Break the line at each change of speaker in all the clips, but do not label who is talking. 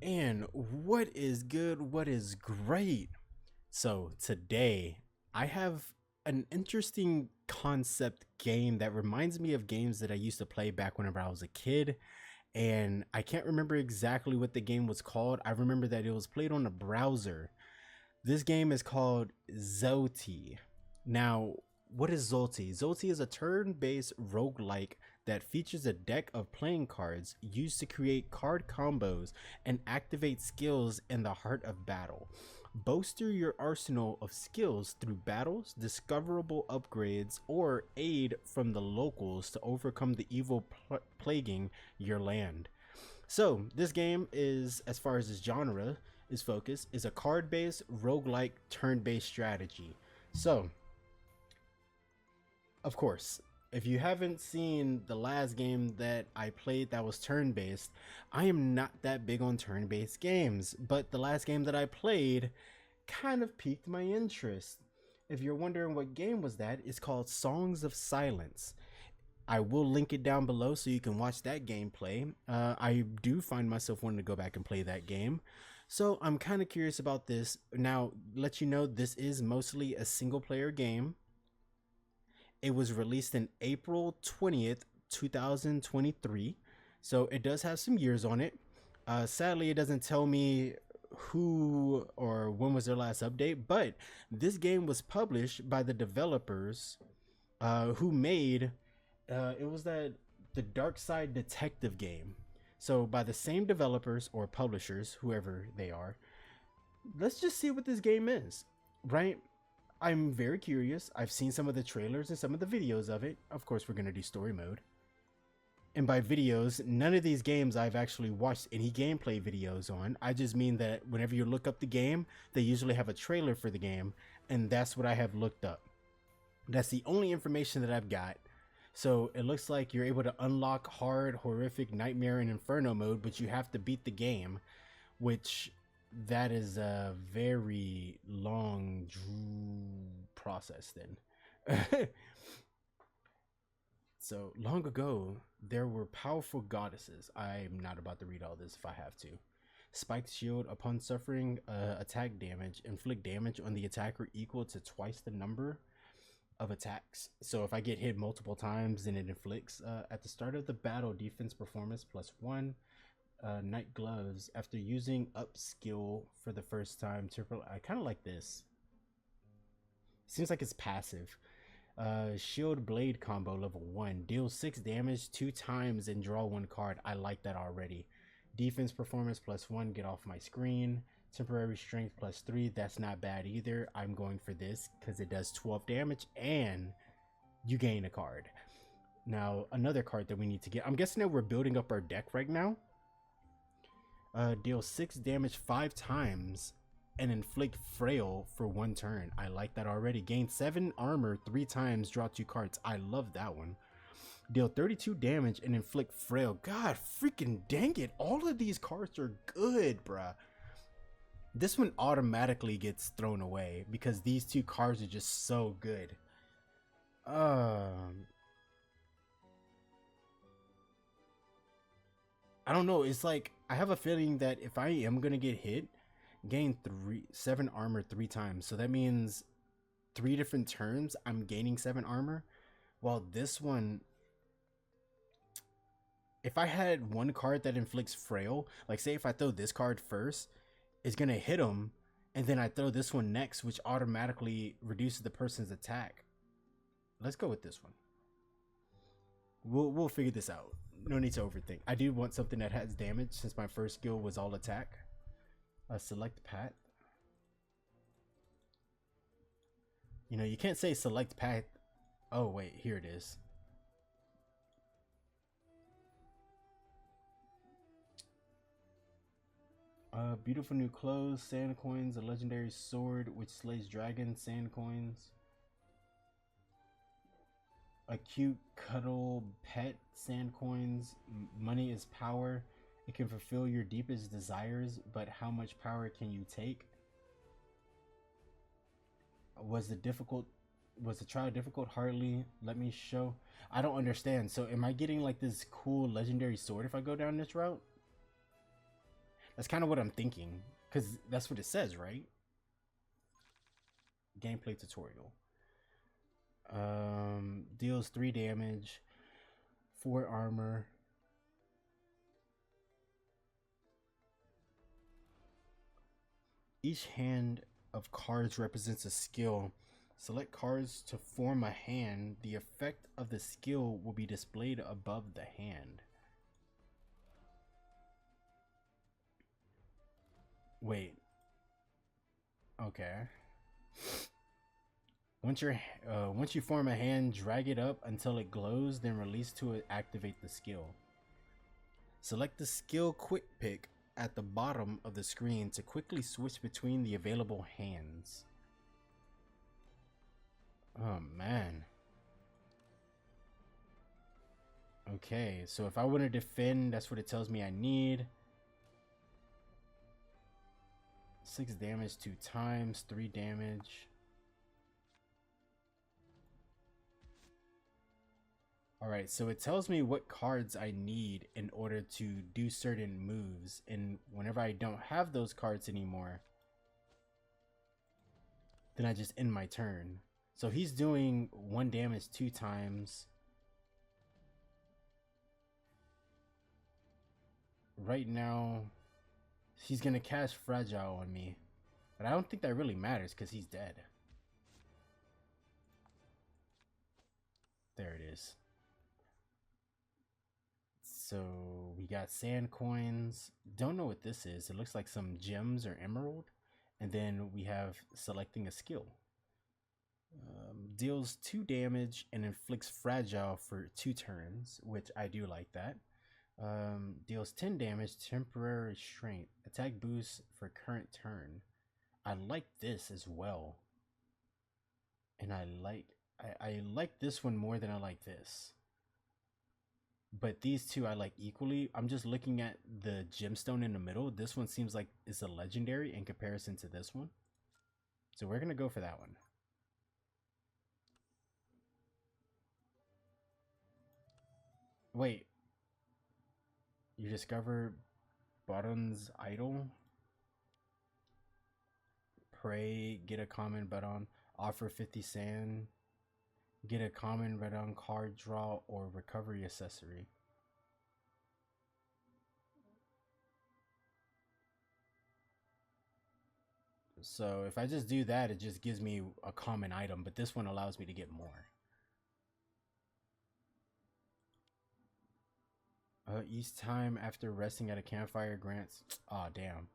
And what is good? What is great? So, today I have an interesting concept game that reminds me of games that I used to play back whenever I was a kid. And I can't remember exactly what the game was called. I remember that it was played on a browser. This game is called Zoeti. Now, what is Zoeti? Zoeti is a turn-based roguelike that features a deck of playing cards used to create card combos and activate skills in the heart of battle. Bolster your arsenal of skills through battles, discoverable upgrades, or aid from the locals to overcome the evil plaguing your land. So this game is, as far as its genre is focused, is a card-based roguelike turn-based strategy. So, of course, if you haven't seen the last game that I played that was turn-based, I am not that big on turn-based games, but the last game that I played kind of piqued my interest. If you're wondering what game was that, it's called Songs of Silence. I will link it down below so you can watch that gameplay. I do find myself wanting to go back and play that game. So I'm kind of curious about this. Now, let you know, this is mostly a single player game. It was released in April 20th, 2023. So it does have some years on it. Sadly, it doesn't tell me who or when was their last update, but this game was published by the developers who made it was that the Dark Side Detective game. So by the same developers or publishers, whoever they are. Let's just see what this game is, right? I'm very curious. I've seen some of the trailers and some of the videos of it. Of course, we're gonna do story mode. And by videos, none of these games I've actually watched any gameplay videos on. I just mean that whenever you look up the game, they usually have a trailer for the game, and that's what I have looked up. That's the only information that I've got. So it looks like you're able to unlock hard, horrific, nightmare, and inferno mode, but you have to beat the game, which that is a very long process then. So long ago, there were powerful goddesses. I'm not about to read all this if I have to. Spiked shield upon suffering attack damage, inflict damage on the attacker equal to twice the number of attacks. So if I get hit multiple times, then it inflicts at the start of the battle defense performance +1. Night gloves after using up skill for the first time. I kind of like this. Seems like it's passive. Shield blade combo level 1, deal 6 damage 2 times and draw 1 card. I like that already. Defense performance +1, get off my screen. Temporary strength +3, that's not bad either. I'm going for this because it does 12 damage and you gain a card. Now another card that we need to get, I'm guessing that we're building up our deck right now. Deal 6 damage 5 times and inflict frail for 1 turn. I like that already. Gain 7 armor 3 times, draw 2 cards. I love that one. Deal 32 damage and inflict frail. God freaking dang it, all of these cards are good, bruh. This one automatically gets thrown away because these 2 cards are just so good. I don't know, it's like I have a feeling that if I am gonna get hit, gain 7 armor 3 times. So that means 3 different turns I'm gaining 7 armor. While this one, if I had one card that inflicts frail, like say if I throw this card first, it's gonna hit him, and then I throw this one next, which automatically reduces the person's attack. Let's go with this one. We'll figure this out. No need to overthink. I do want something that has damage since my first skill was all attack. Select path. You know, you can't say select path. Oh wait, here it is. Beautiful new clothes, sand coins, a legendary sword which slays dragons, sand coins. A cute cuddle pet, sand coins. Money is power. It can fulfill your deepest desires, but how much power can you take? Was the trial difficult? Hardly. Let me show. I don't understand. So am I getting like this cool legendary sword if I go down this route? That's kind of what I'm thinking, because that's what it says, right? Gameplay tutorial. Deals 3 damage, 4 armor. Each hand of cards represents a skill. Select cards to form a hand. The effect of the skill will be displayed above the hand. Wait. Okay. Once you form a hand, drag it up until it glows, then release to activate the skill. Select the skill quick pick at the bottom of the screen to quickly switch between the available hands. Oh man. Okay, so if I want to defend, that's what it tells me I need. 6 damage 2 times, 3 damage. Alright, so it tells me what cards I need in order to do certain moves, and whenever I don't have those cards anymore, then I just end my turn. So he's doing 1 damage 2 times. Right now, he's gonna cast Fragile on me, but I don't think that really matters because he's dead. There it is. So we got sand coins. Don't know what this is. It looks like some gems or emerald. And then we have selecting a skill. Deals 2 damage and inflicts fragile for 2 turns, which I do like that. Deals 10 damage, temporary strength, attack boost for current turn. I like this as well. And I like this one more than I like this. But these two I like equally. I'm just looking at the gemstone in the middle. This one seems like it's a legendary in comparison to this one. So we're going to go for that one. Wait. You discover Button's idol. Pray, get a common button, offer 50 sand, get a common button, card draw, or recovery accessory. So if I just do that, it just gives me a common item, but this one allows me to get more. Each time after resting at a campfire grants... Aw, oh, damn.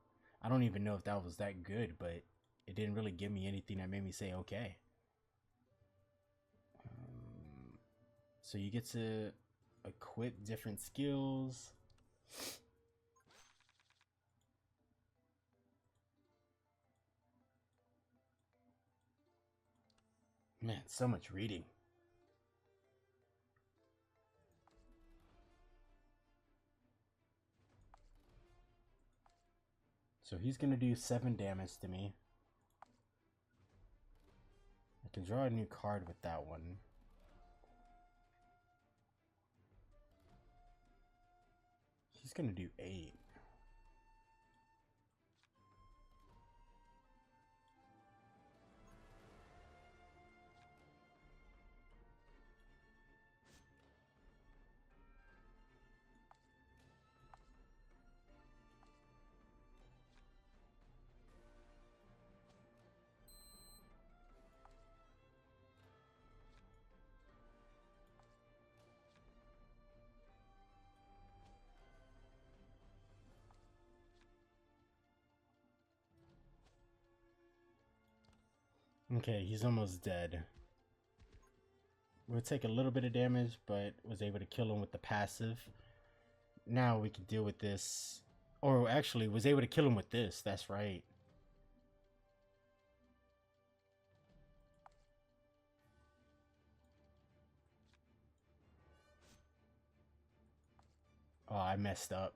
I don't even know if that was that good, but it didn't really give me anything that made me say okay. So you get to equip different skills. Man, so much reading. So he's going to do 7 damage to me. I can draw a new card with that one. He's going to do 8. Okay, he's almost dead. We'll take a little bit of damage, but was able to kill him with the passive. Now we can deal with this. Or actually, was able to kill him with this. That's right. Oh, I messed up.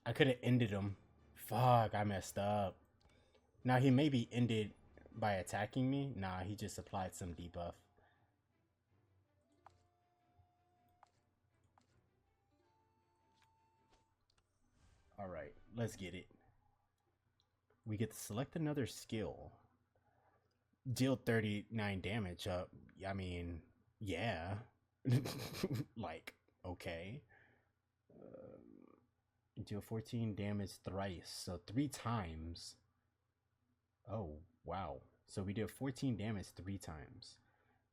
I could have ended him. Fuck, I messed up. Now he may be ended by attacking me. Nah, he just applied some debuff. Alright, let's get it. We get to select another skill. Deal 39 damage. I mean, yeah. Like, okay. Deal 14 damage thrice, so 3 times. Oh, wow. So we did 14 damage 3 times.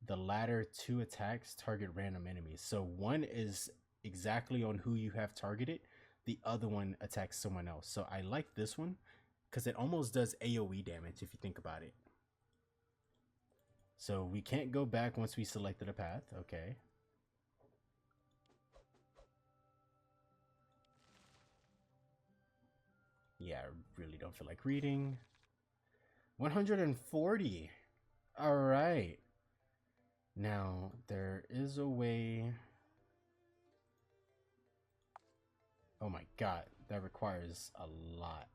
The latter 2 attacks target random enemies. So one is exactly on who you have targeted. The other one attacks someone else. So I like this one because it almost does AoE damage if you think about it. So we can't go back once we selected a path. Okay. Yeah, I really don't feel like reading. 140. All right. Now, there is a way... Oh my god, that requires a lot.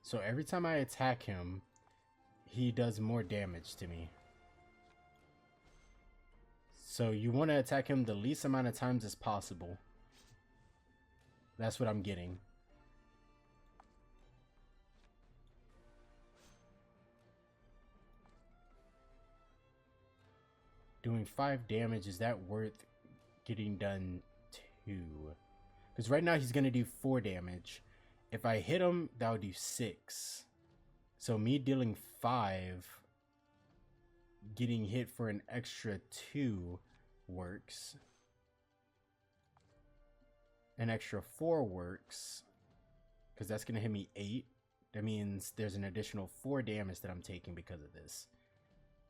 So every time I attack him, he does more damage to me. So you want to attack him the least amount of times as possible. That's what I'm getting. Doing 5 damage, is that worth getting done 2? Because right now he's going to do 4 damage. If I hit him, that would do 6. So me dealing 5, getting hit for an extra 2 works. An extra 4 works. Because that's going to hit me 8. That means there's an additional 4 damage that I'm taking because of this.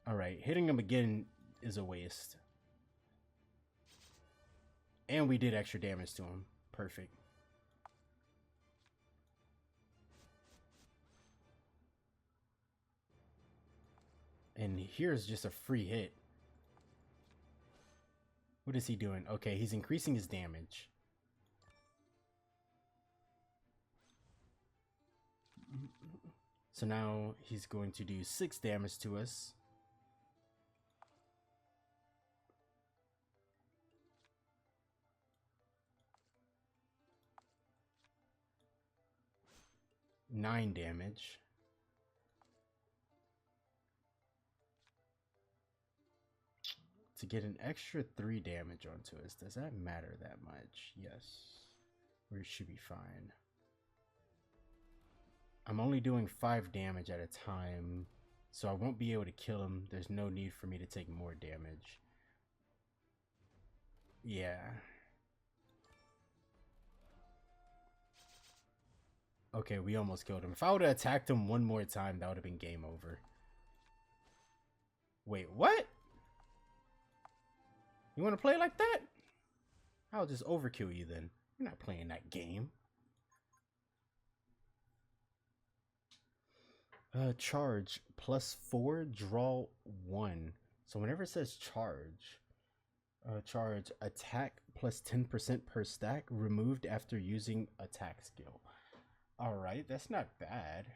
Alright, hitting him again is a waste. And we did extra damage to him. Perfect. And here's just a free hit. What is he doing? Okay, he's increasing his damage. So now he's going to do 6 damage to us. Nine damage. To get an extra 3 damage onto us. Does that matter that much? Yes. We should be fine. I'm only doing 5 damage at a time, so I won't be able to kill him. There's no need for me to take more damage. Yeah. Okay, we almost killed him. If I would have attacked him one more time, that would have been game over. Wait, what? You want to play like that? I'll just overkill you then. You're not playing that game. Charge +4, draw 1. So whenever it says charge, charge attack +10% per stack, removed after using attack skill. Alright, that's not bad.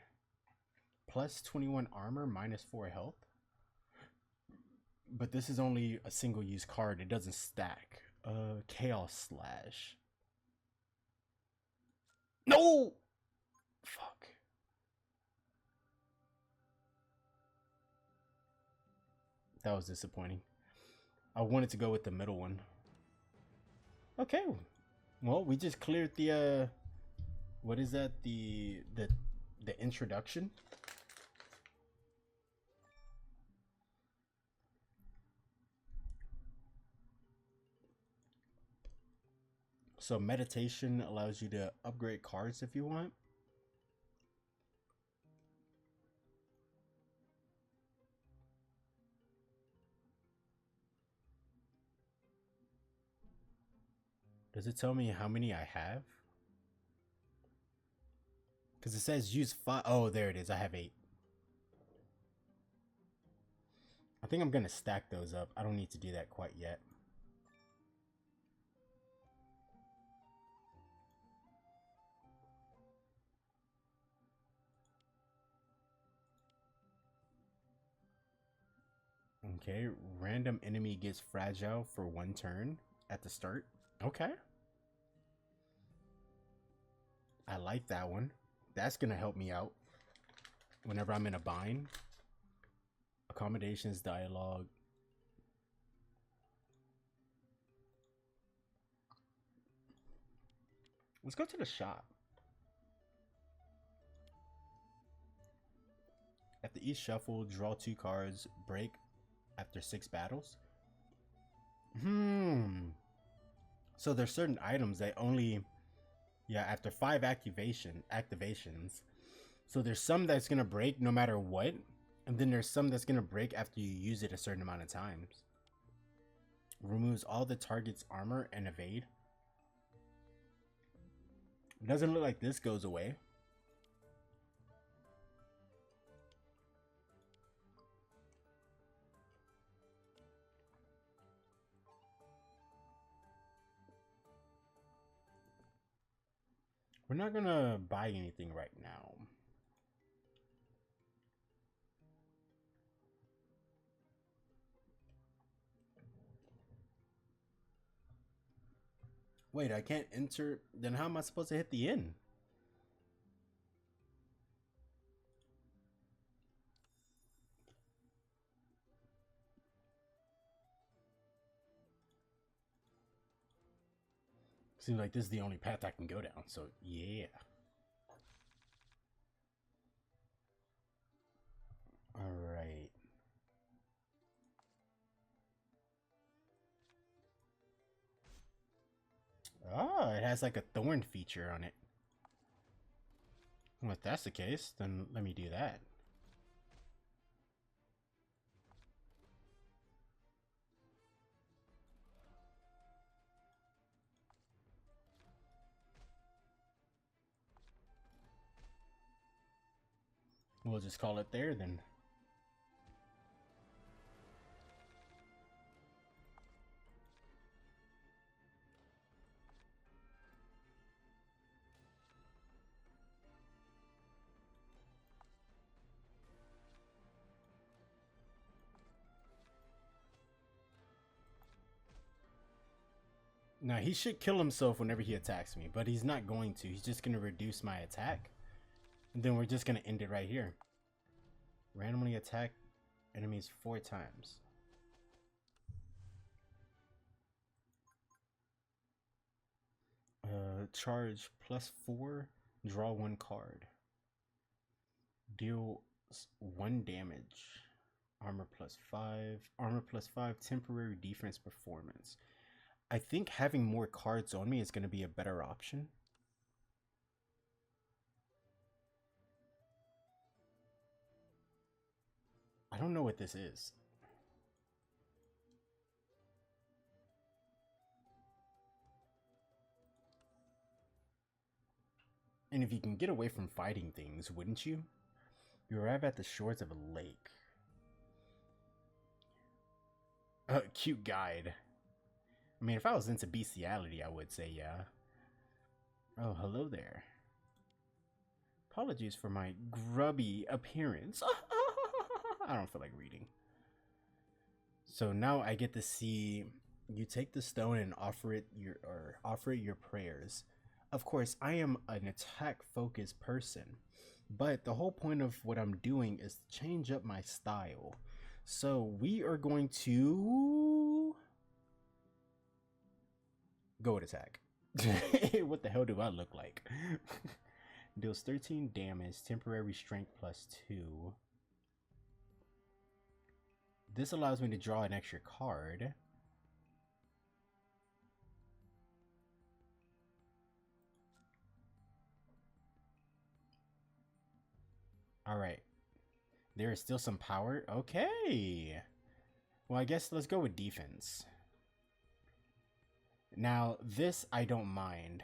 +21 armor, -4 health. But this is only a single use card, it doesn't stack. Chaos Slash. No! Fuck. That was disappointing. I wanted to go with the middle one. Okay. Well, we just cleared the what is that? The introduction. So meditation allows you to upgrade cards if you want. Does it tell me how many I have? Because it says use 5. Oh, there it is. I have 8. I think I'm going to stack those up. I don't need to do that quite yet. Okay, random enemy gets fragile for 1 turn at the start. Okay. I like that one. That's gonna help me out whenever I'm in a bind. Accommodations, dialogue. Let's go to the shop. After each shuffle, draw 2 cards, break after 6 battles. So there's certain items that only, after 5 activations. So there's some that's gonna break no matter what, and then there's some that's gonna break after you use it a certain amount of times. Removes all the target's armor and evade. It doesn't look like this goes away. We're not gonna buy anything right now. Wait, I can't enter. Then how am I supposed to hit the inn? Seems like this is the only path I can go down, so yeah. Alright. Oh, it has like a thorn feature on it. Well, if that's the case, then let me do that. We'll just call it there then. Now, he should kill himself whenever he attacks me, but he's not going to. He's just going to reduce my attack. And then we're just going to end it right here. Randomly attack enemies 4 times. Charge +4, draw 1 card. Deal 1 damage. Armor +5, temporary defense performance. I think having more cards on me is going to be a better option. I don't know what this is. And if you can get away from fighting things, wouldn't you? You arrive at the shores of a lake. Cute guide. I mean, if I was into bestiality, I would say yeah. Oh, hello there. Apologies for my grubby appearance. I don't feel like reading. So now I get to see you take the stone and offer it your prayers. Of course, I am an attack-focused person, but the whole point of what I'm doing is to change up my style. So we are going to go with attack. What the hell do I look like? Deals 13 damage, temporary strength +2. This allows me to draw an extra card. Alright. There is still some power. Okay. Well, I guess let's go with defense. Now, this I don't mind.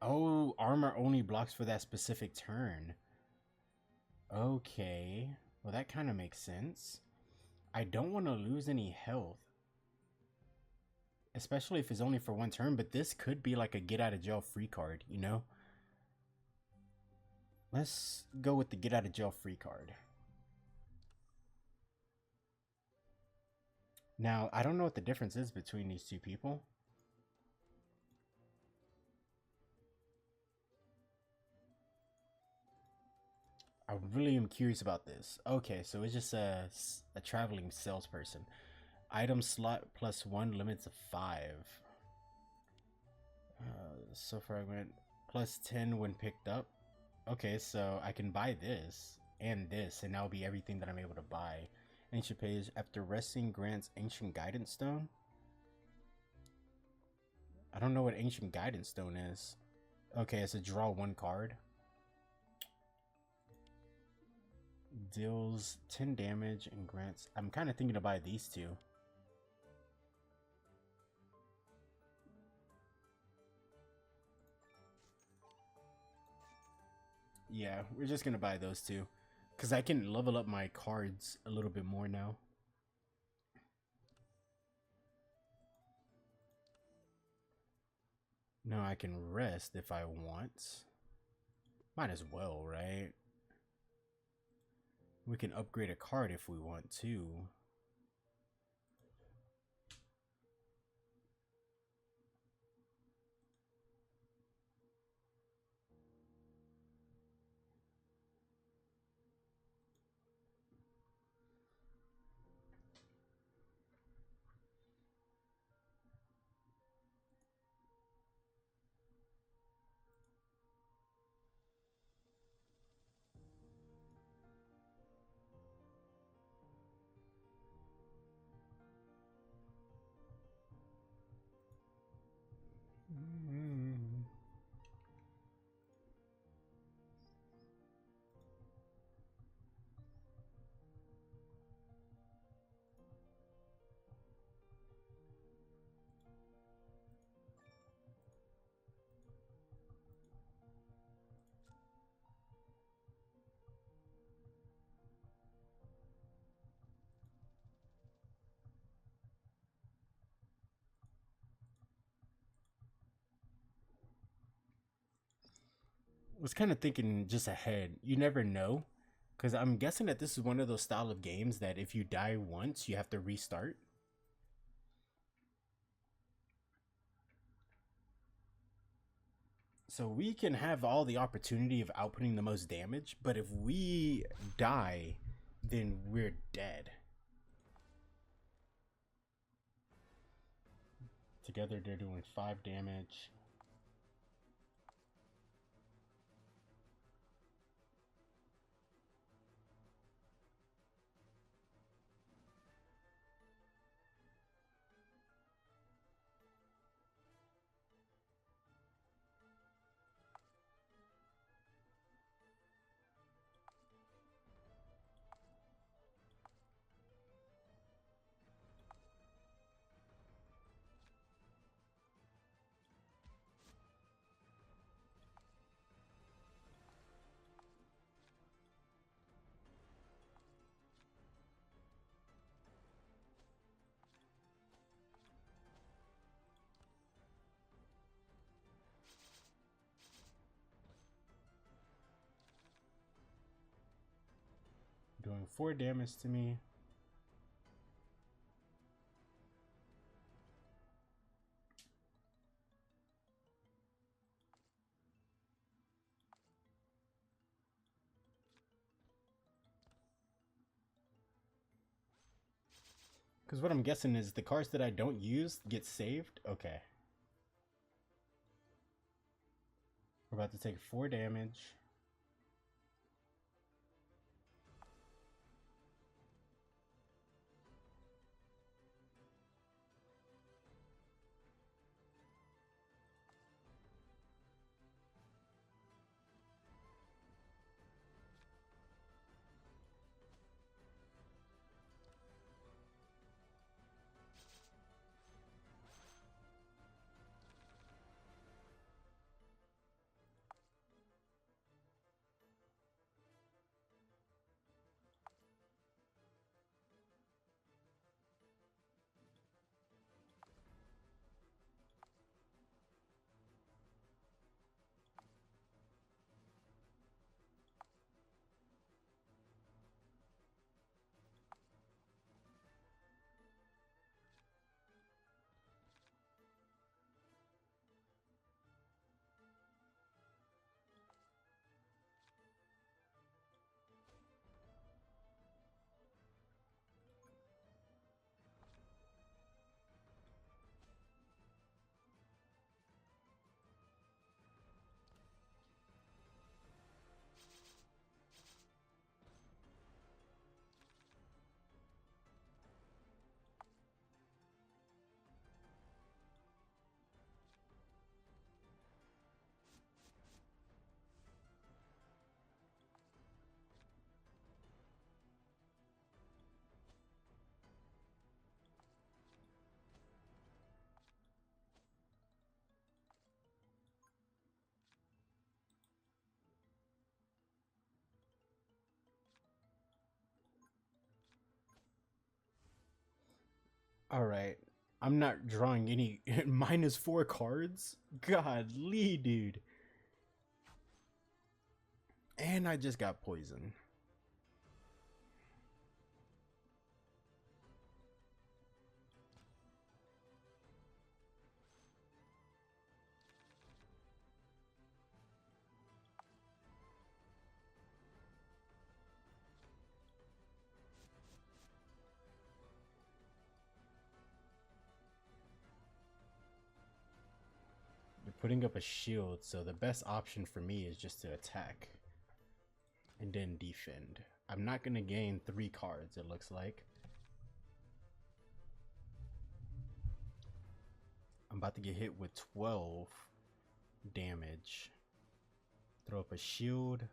Oh, armor only blocks for that specific turn. Okay. Well, that kind of makes sense. I don't want to lose any health. Especially if it's only for 1 turn, but this could be like a get out of jail free card, you know? Let's go with the get out of jail free card. Now, I don't know what the difference is between these two people. I really am curious about this. Okay, so it's just a traveling salesperson. Item slot +1, limits of 5. So fragment +10 when picked up. Okay, so I can buy this and this, and that'll be everything that I'm able to buy. Ancient page, after resting, grants ancient guidance stone. I don't know what ancient guidance stone is. Okay, it's a draw 1 card. Deals 10 damage and grants. I'm kind of thinking to buy these two. Yeah, we're just gonna buy those two, because I can level up my cards a little bit more now. Now I can rest if I want. Might as well, right? We can upgrade a card if we want to. Was kind of thinking just ahead. You never know, because I'm guessing that this is one of those style of games that if you die once, you have to restart. So we can have all the opportunity of outputting the most damage, but if we die, then we're dead. Together they're doing 5 damage. Doing 4 damage to me. Because what I'm guessing is the cards that I don't use get saved. Okay. We're about to take 4 damage. Alright. I'm not drawing any -4 cards? Godly, dude. And I just got poisoned. You're putting up a shield, so the best option for me is just to attack and then defend. I'm not going to gain 3 cards, it looks like. I'm about to get hit with 12 damage. Throw up a shield.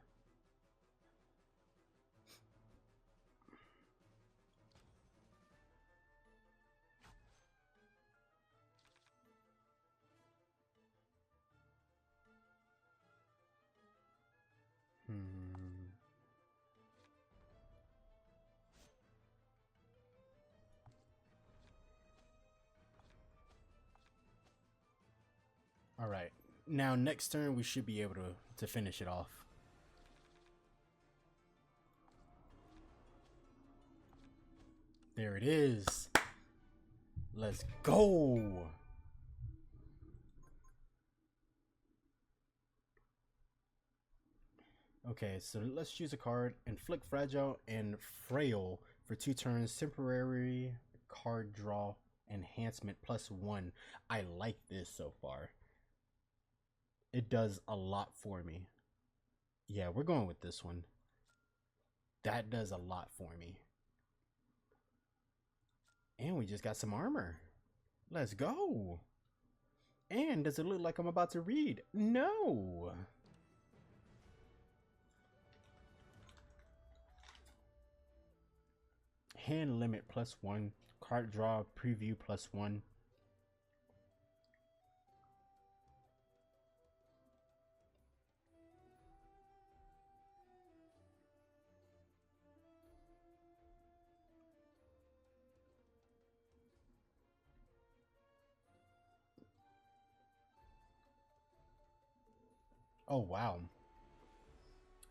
Alright, now next turn we should be able to finish it off. There it is. Let's go. Okay, so let's choose a card. Inflict Fragile and Frail for 2 turns. Temporary card draw enhancement +1. I like this so far. It does a lot for me. Yeah, we're going with this one. That does a lot for me. And we just got some armor. Let's go. And does it look like I'm about to read? No. Hand limit +1. Card draw preview +1. Oh, wow.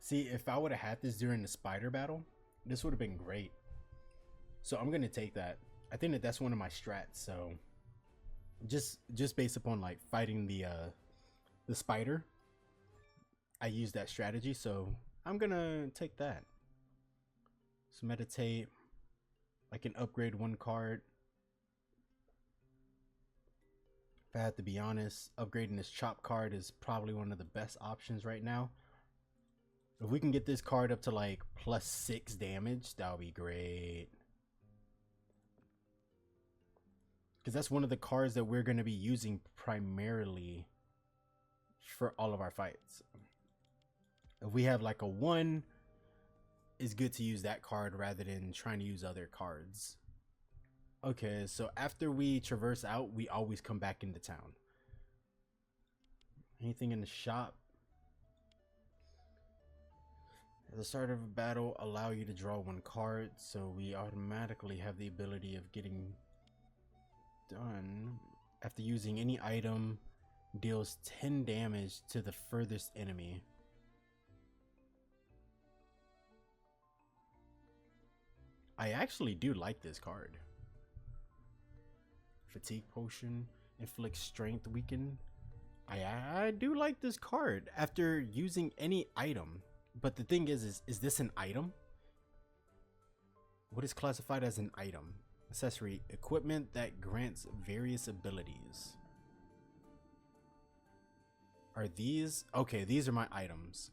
See, if I would have had this during the spider battle, this would have been great. So I'm going to take that. I think that that's one of my strats. So just based upon like fighting the spider, I use that strategy. So I'm going to take that. So meditate. I can upgrade 1 card. If I have to be honest, upgrading this chop card is probably one of the best options right now. If we can get this card up to like +6 damage, that would be great. Because that's one of the cards that we're going to be using primarily for all of our fights. If we have like a 1, it's good to use that card rather than trying to use other cards. Okay, so after we traverse out, we always come back into town. Anything in the shop? At the start of a battle, allow you to draw 1 card, so we automatically have the ability of getting done. After using any item, deals 10 damage to the furthest enemy. I actually do like this card. Fatigue potion, inflict strength weaken. I do like this card after using any item. But the thing is this an item? What is classified as an item? Accessory, equipment that grants various abilities. Are these? Okay, these are my items.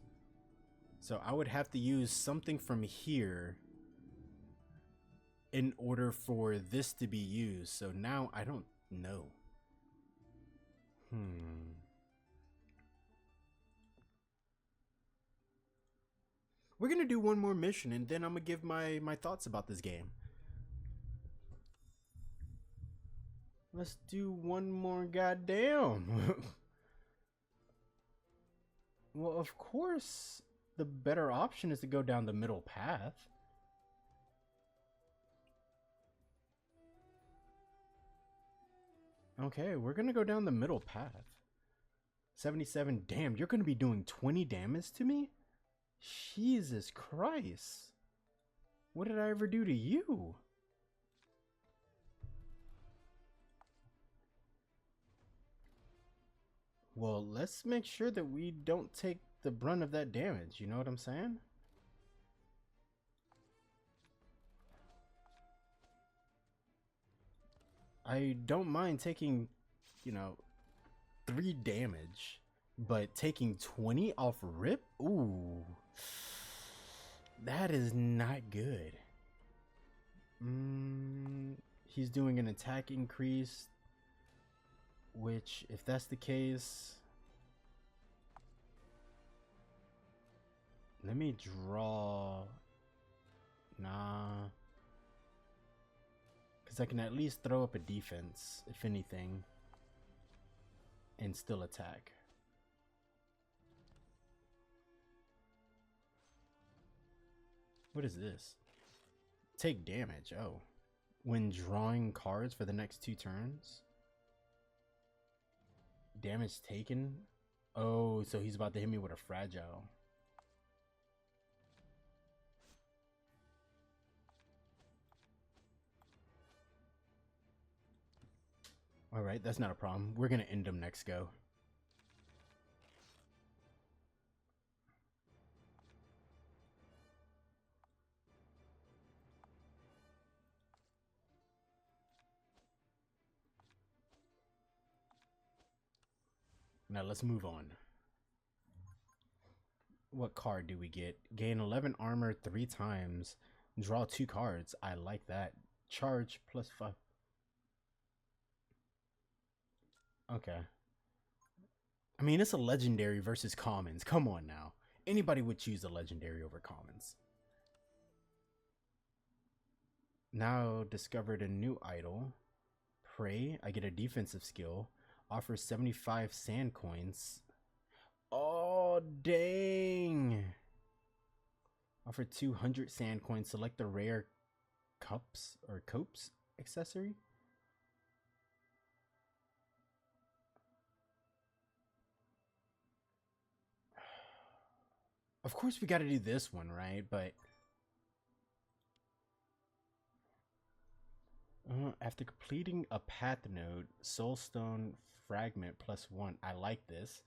So I would have to use something from here in order for this to be used. So now I don't know. We're gonna do one more mission and then I'm gonna give my thoughts about this game. Let's do one more goddamn. Well, of course, the better option is to go down the middle path. Okay, we're gonna go down the middle path. 77. Damn, you're gonna be doing 20 damage to me? Jesus Christ. What did I ever do to you? Well, let's make sure that we don't take the brunt of that damage, you know what I'm saying? I don't mind taking, you know, 3 damage, but taking 20 off rip? Ooh. That is not good. He's doing an attack increase, which, if that's the case, let me draw. Nah. Because I can at least throw up a defense, if anything, and still attack. What is this? Take damage. Oh. When drawing cards for the next 2 turns. Damage taken. Oh, so he's about to hit me with a fragile. Alright, that's not a problem. We're gonna end him next go. Now let's move on. What card do we get? Gain 11 armor 3 times. Draw 2 cards. I like that. Charge plus 5. Okay. I mean, it's a legendary versus commons. Come on now. Anybody would choose a legendary over commons. Now discovered a new idol. Pray. I get a defensive skill. Offers 75 sand coins. Oh, dang. Offer 200 sand coins. Select the rare cups or copes accessory. Of course we got to do this one, right? But after completing a path node, soulstone fragment +1. I like this.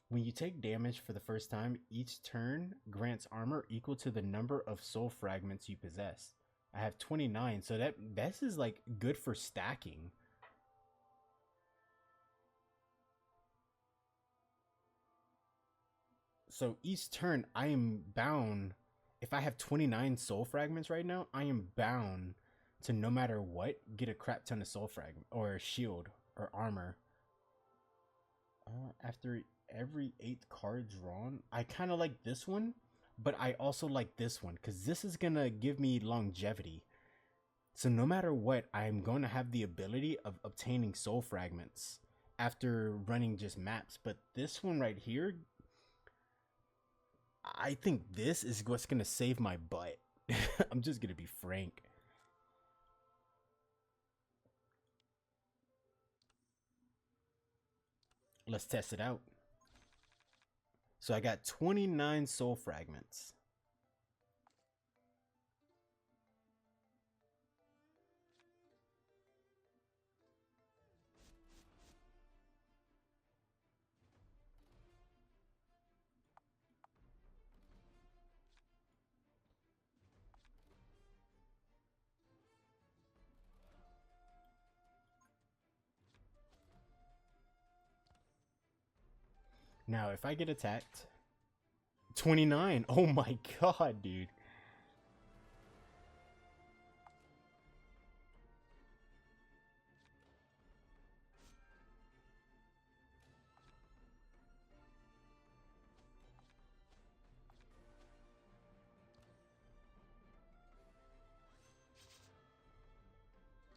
When you take damage for the first time, each turn grants armor equal to the number of soul fragments you possess. I have 29, so this is like good for stacking. So each turn I am bound, if I have 29 soul fragments right now, I am bound to, no matter what, get a crap ton of soul fragment or shield or armor. After every 8th card drawn, I kind of like this one, but I also like this one because this is gonna give me longevity. So no matter what, I'm going to have the ability of obtaining soul fragments after running just maps. But this one right here, I think this is what's gonna save my butt. I'm just gonna be frank. Let's test it out. So I got 29 soul fragments. Now, if I get attacked, 29. Oh my god, dude.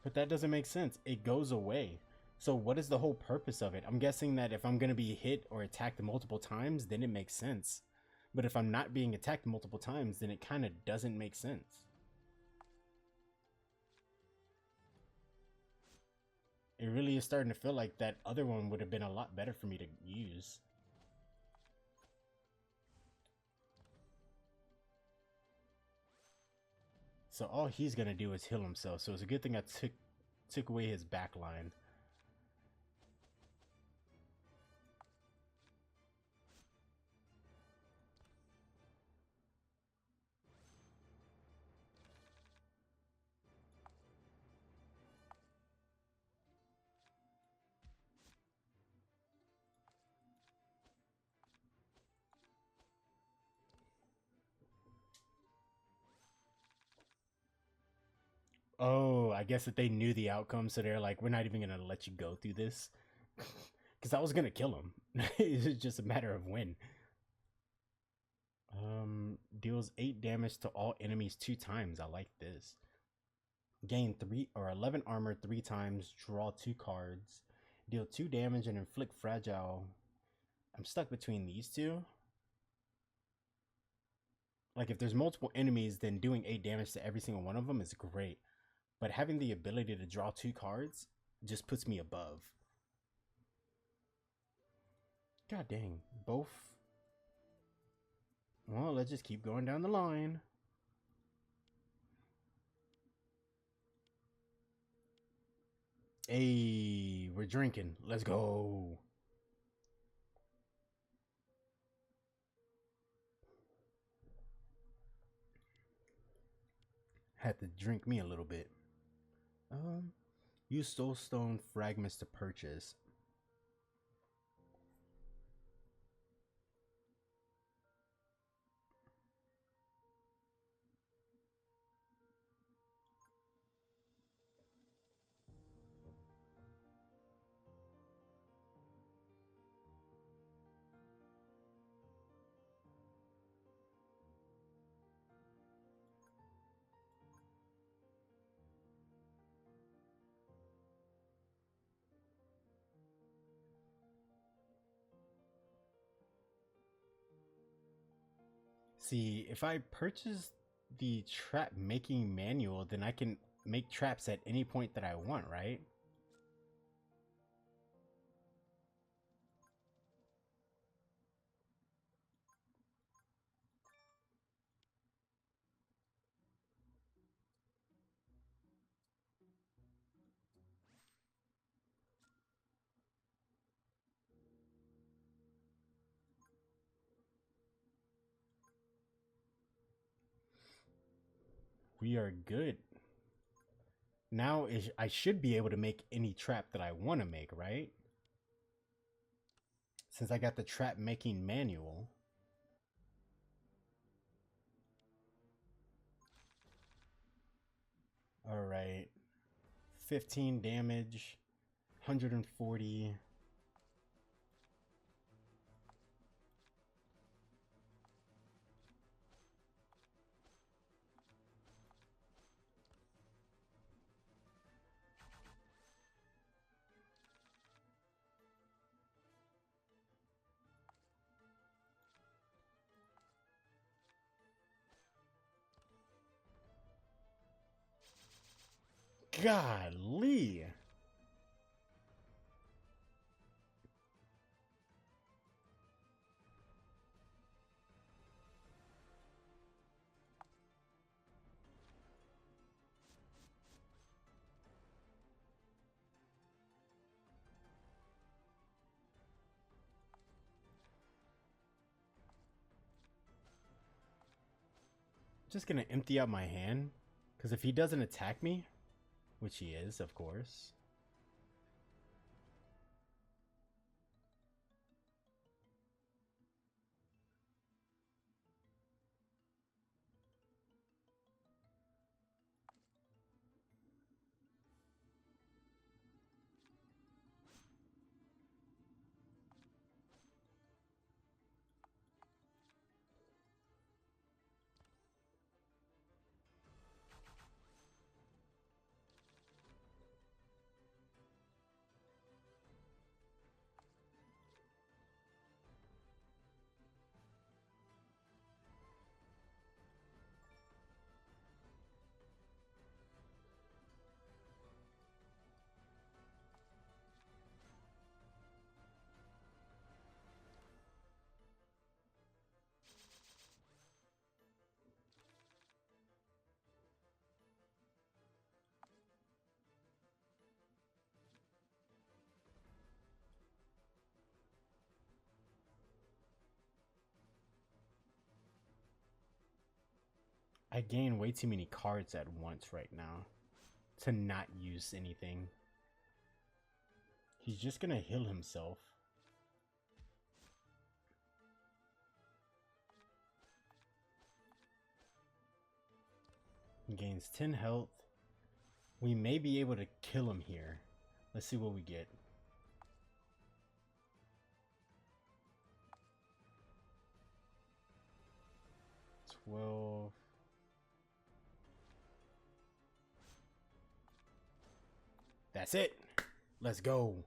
But that doesn't make sense. It goes away. So what is the whole purpose of it? I'm guessing that if I'm going to be hit or attacked multiple times, then it makes sense. But if I'm not being attacked multiple times, then it kind of doesn't make sense. It really is starting to feel like that other one would have been a lot better for me to use. So all he's gonna do is heal himself. So it's a good thing I took away his back line. Oh, I guess that they knew the outcome, so they're like, we're not even gonna let you go through this. Because I was gonna kill him. It's just a matter of when. Deals 8 damage to all enemies 2 times. I like this. Gain 3 or 11 armor 3 times. Draw 2 cards. Deal 2 damage and inflict fragile. I'm stuck between these two. Like, if there's multiple enemies, then doing 8 damage to every single one of them is great. But having the ability to draw 2 cards just puts me above. God dang. Both. Well, let's just keep going down the line. Hey, we're drinking. Let's go. Had to drink me a little bit. Use soulstone fragments to purchase. See, if I purchase the trap making manual, then I can make traps at any point that I want, right? We are good. Now I should be able to make any trap that I want to make, right? Since I got the trap making manual. All right. 15 damage, 140. Golly. Just gonna empty out my hand. Because if he doesn't attack me, which he is, of course. I gain way too many cards at once right now to not use anything. He's just gonna heal himself. He gains 10 health. We may be able to kill him here. Let's see what we get. That's it. Let's go.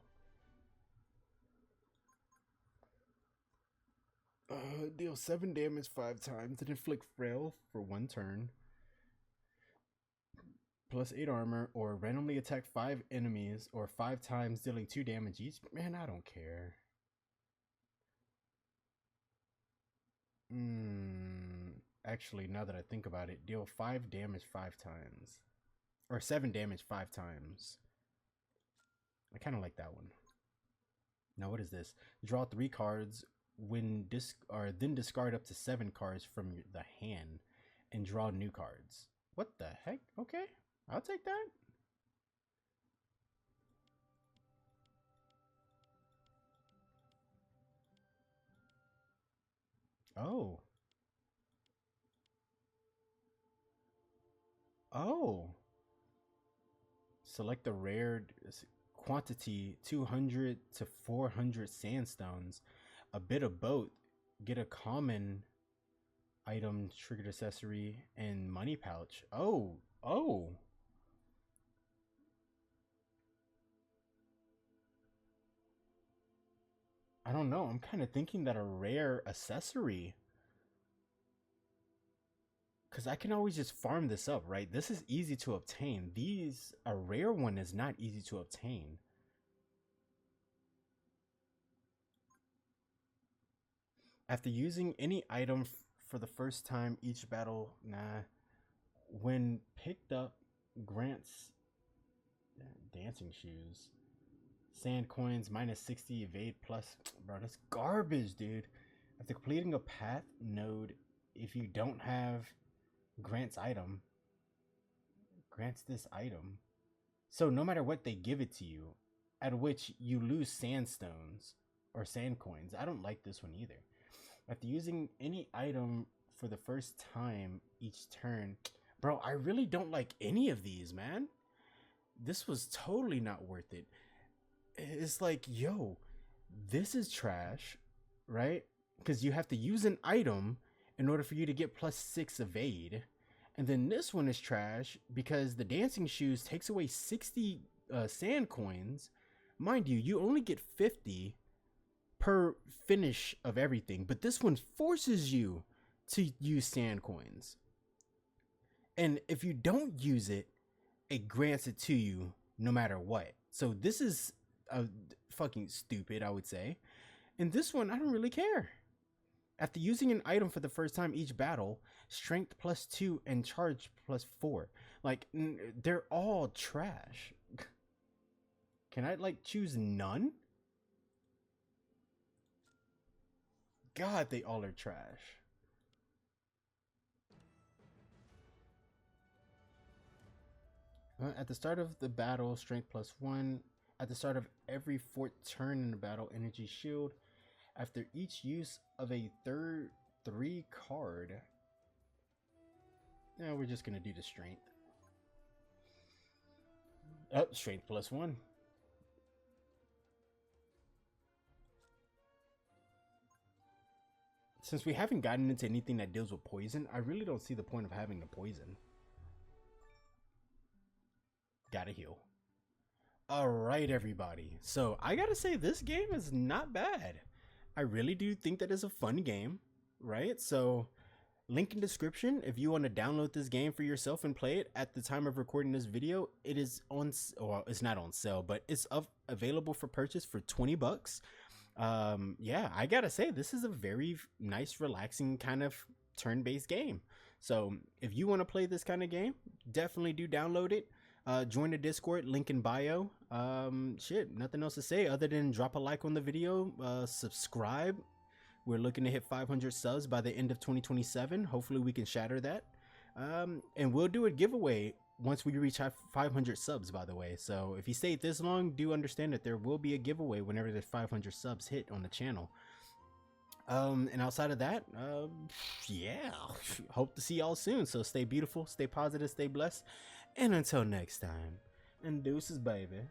Deal 7 damage 5 times and inflict frail for 1 turn. Plus 8 armor, or randomly attack 5 enemies or 5 times, dealing 2 damage each. Man, I don't care. Actually, now that I think about it, deal 5 damage 5 times. Or 7 damage 5 times. I kind of like that one. Now, what is this? Draw 3 cards when then discard up to 7 cards from the hand and draw new cards. What the heck? Okay, I'll take that. Oh. Oh. Select the rare quantity 200 to 400 sandstones, a bit of both, get a common item, triggered accessory, and money pouch. Oh. I don't know. I'm kind of thinking that a rare accessory, because I can always just farm this up, right? This is easy to obtain. A rare one is not easy to obtain. After using any item for the first time each battle, when picked up, grants dancing shoes, sand coins, minus 60 evade plus. Bro, that's garbage, dude. After completing a path node, if you don't have grants this item. So no matter what, they give it to you, at which you lose sandstones or sand coins. I don't like this one either. After using any item for the first time each turn. Bro, I really don't like any of these, man. This was totally not worth it. It's like, yo, this is trash, right? Because you have to use an item in order for you to get plus 6 evade. And then this one is trash because the dancing shoes takes away 60 sand coins. Mind you, you only get 50 per finish of everything, but this one forces you to use sand coins. And if you don't use it, it grants it to you no matter what. So this is fucking stupid, I would say. And this one, I don't really care. After using an item for the first time each battle, strength plus 2 and charge plus 4. Like, they're all trash. Can I, like, choose none? God, they all are trash. At the start of the battle, strength plus 1. At the start of every 4th turn in the battle, energy shield. After each use of a 3 card. Now we're just gonna do the strength. Oh, strength plus 1. Since we haven't gotten into anything that deals with poison, I really don't see the point of having the poison. Gotta heal. Alright, everybody. So I gotta say, this game is not bad. I really do think that is a fun game, right? So link in description if you want to download this game for yourself and play it. At the time of recording this video, it is on, well, it's not on sale, but it's available for purchase for 20 bucks. Yeah, I gotta say, this is a very nice, relaxing kind of turn-based game. So if you want to play this kind of game, definitely do download it. Join the Discord, link in bio. Shit, nothing else to say other than drop a like on the video, subscribe. We're looking to hit 500 subs by the end of 2027. Hopefully we can shatter that. And we'll do a giveaway once we reach 500 subs, by the way. So if you stayed this long, do understand that there will be a giveaway whenever the 500 subs hit on the channel. And outside of that, yeah, hope to see y'all soon. So stay beautiful, stay positive, stay blessed, and until next time, and deuces, baby.